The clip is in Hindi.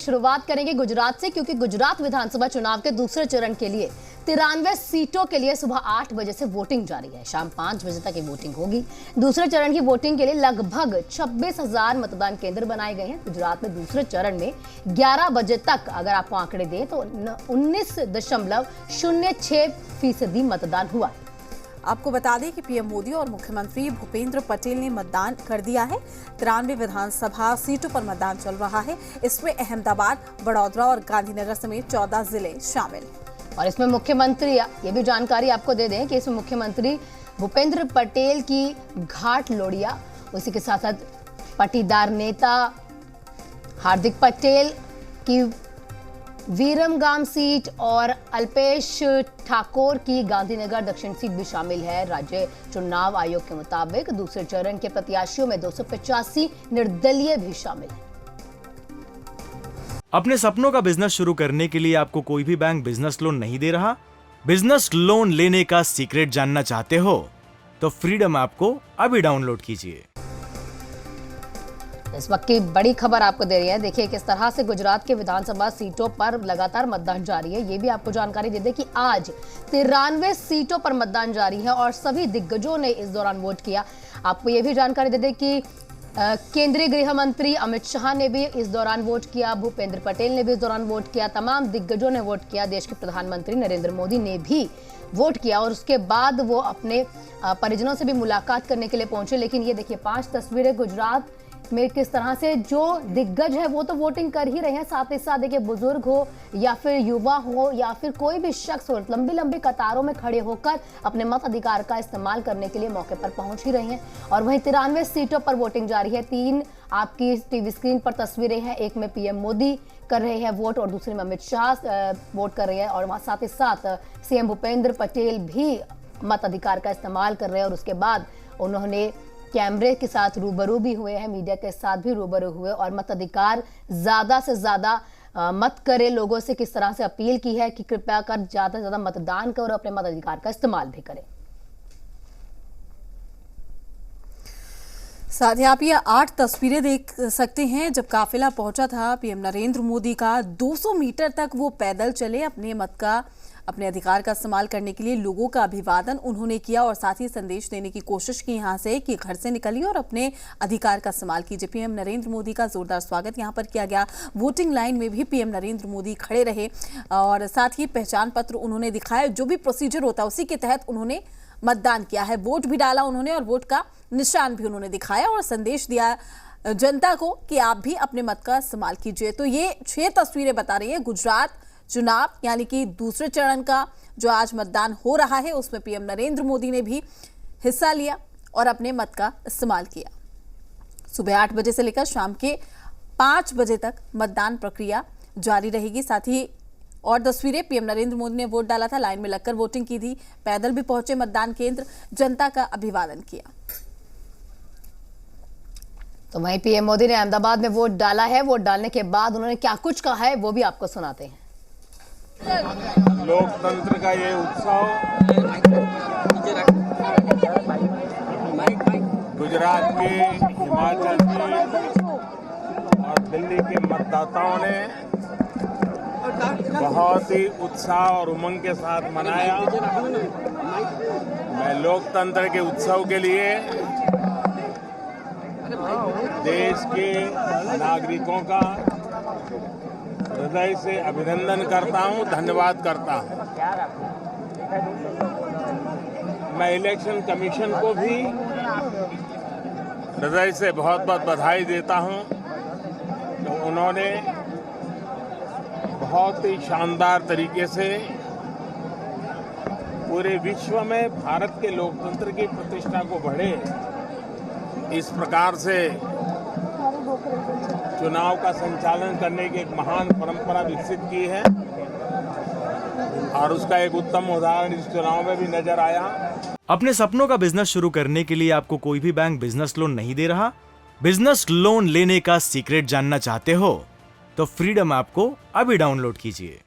शुरुआत करेंगे गुजरात से, क्योंकि गुजरात विधानसभा चुनाव के दूसरे चरण के लिए 93 सीटों के लिए सुबह 8 बजे से वोटिंग जारी है। शाम 5 बजे तक ये वोटिंग होगी। दूसरे चरण की वोटिंग के लिए लगभग 26,000 मतदान केंद्र बनाए गए हैं। गुजरात में दूसरे चरण में 11 बजे तक अगर आपको आंकड़े दें तो 19.06% मतदान हुआ। आपको बता दें कि पीएम मोदी और मुख्यमंत्री भूपेंद्र पटेल ने मतदान कर दिया है। 93 विधानसभा सीटों पर मतदान चल रहा है। इसमें अहमदाबाद, बड़ौदा और गांधीनगर समेत 14 जिले शामिल हैं। और इसमें मुख्यमंत्री, ये भी जानकारी आपको दे दें कि इसमें मुख्यमंत्री भूपेंद्र पटेल की घाट लोडिया, उसी के साथ साथ पाटीदार नेता हार्दिक पटेल की वीरमगाम सीट और अल्पेश ठाकोर की गांधीनगर दक्षिण सीट भी शामिल है। राज्य चुनाव आयोग के मुताबिक दूसरे चरण के प्रत्याशियों में 285 निर्दलीय भी शामिल हैं। अपने सपनों का बिजनेस शुरू करने के लिए आपको कोई भी बैंक बिजनेस लोन नहीं दे रहा? बिजनेस लोन लेने का सीक्रेट जानना चाहते हो तो फ्रीडम ऐप को अभी डाउनलोड कीजिए। इस वक्त की बड़ी खबर आपको दे रही है। देखिए किस तरह से गुजरात के विधानसभा सीटों पर लगातार मतदान जारी है। ये भी आपको जानकारी दे दें कि आज 93 सीटों पर मतदान जारी है और सभी दिग्गजों ने इस दौरान वोट किया। आपको ये भी जानकारी दे दें कि केंद्रीय गृह मंत्री अमित शाह ने भी इस दौरान वोट किया, भूपेंद्र पटेल ने भी इस दौरान वोट किया, तमाम दिग्गजों ने वोट किया। देश के प्रधानमंत्री नरेंद्र मोदी ने भी वोट किया और उसके बाद वो अपने परिजनों से भी मुलाकात करने के लिए पहुंचे। लेकिन ये देखिए 5 तस्वीरें गुजरात में किस तरह से जो दिग्गज है वो तो वोटिंग कर ही रहे हैं, साथ ही साथ देखिए बुजुर्ग हो या फिर युवा हो या फिर कोई भी शख्स हो, लंबी लंबी कतारों में खड़े होकर अपने मत अधिकार का इस्तेमाल करने के लिए मौके पर पहुंच ही रहे हैं। और वहीं 93 सीटों पर वोटिंग जारी है। 3 आपकी टीवी स्क्रीन पर तस्वीरें हैं। एक में पीएम मोदी कर रहे हैं वोट और दूसरे में अमित शाह वोट कर रहे हैं और वहां साथ ही साथ सीएम भूपेंद्र पटेल भी मत अधिकार का इस्तेमाल कर रहे हैं। और उसके बाद उन्होंने कैमरे के साथ रूबरू भी हुए हैं, मीडिया के साथ भी रूबरू हुए और मताधिकार ज्यादा से ज्यादा मत करें, लोगों से किस तरह से अपील की है कि कृपया कर ज्यादा से ज्यादा मतदान करें और अपने मताधिकार का इस्तेमाल भी करें। साथ ही आप ये 8 तस्वीरें देख सकते हैं जब काफिला पहुंचा था पीएम नरेंद्र मोदी का। 200 मीटर तक वो पैदल चले, अपने अधिकार का इस्तेमाल करने के लिए लोगों का अभिवादन उन्होंने किया और साथ ही संदेश देने की कोशिश की यहां से कि घर से निकलिए और अपने अधिकार का इस्तेमाल कीजिए। पीएम नरेंद्र मोदी का जोरदार स्वागत यहां पर किया गया। वोटिंग लाइन में भी पीएम नरेंद्र मोदी खड़े रहे और साथ ही पहचान पत्र उन्होंने दिखाया। जो भी प्रोसीजर होता है उसी के तहत उन्होंने मतदान किया है। वोट भी डाला उन्होंने और वोट का निशान भी उन्होंने दिखाया और संदेश दिया जनता को कि आप भी अपने मत का इस्तेमाल कीजिए। तो ये 6 तस्वीरें बता रही है गुजरात चुनाव यानी कि दूसरे चरण का जो आज मतदान हो रहा है उसमें पीएम नरेंद्र मोदी ने भी हिस्सा लिया और अपने मत का इस्तेमाल किया। सुबह 8 बजे से लेकर शाम के 5 बजे तक मतदान प्रक्रिया जारी रहेगी। साथ ही और तस्वीरें, पीएम नरेंद्र मोदी ने वोट डाला था, लाइन में लगकर वोटिंग की थी, पैदल भी पहुंचे मतदान केंद्र, जनता का अभिवादन किया। तो वहीं पीएम मोदी ने अहमदाबाद में वोट डाला है। वोट डालने के बाद उन्होंने क्या कुछ कहा है वो भी आपको सुनाते हैं। लोकतंत्र का ये उत्सव गुजरात के, हिमाचल के और दिल्ली के मतदाताओं ने बहुत ही उत्साह और उमंग के साथ मनाया। मैं लोकतंत्र के उत्सव के लिए देश के नागरिकों का हृदय से अभिनंदन करता हूं, धन्यवाद करता हूं। मैं इलेक्शन कमीशन को भी हृदय से बहुत बहुत बधाई देता हूं। तो उन्होंने बहुत ही शानदार तरीके से पूरे विश्व में भारत के लोकतंत्र की प्रतिष्ठा को बढ़े, इस प्रकार से चुनाव का संचालन करने की एक महान परंपरा विकसित की है और उसका एक उत्तम उदाहरण इस चुनाव में भी नजर आया। अपने सपनों का बिजनेस शुरू करने के लिए आपको कोई भी बैंक बिजनेस लोन नहीं दे रहा? बिजनेस लोन लेने का सीक्रेट जानना चाहते हो तो फ्रीडम ऐप को अभी डाउनलोड कीजिए।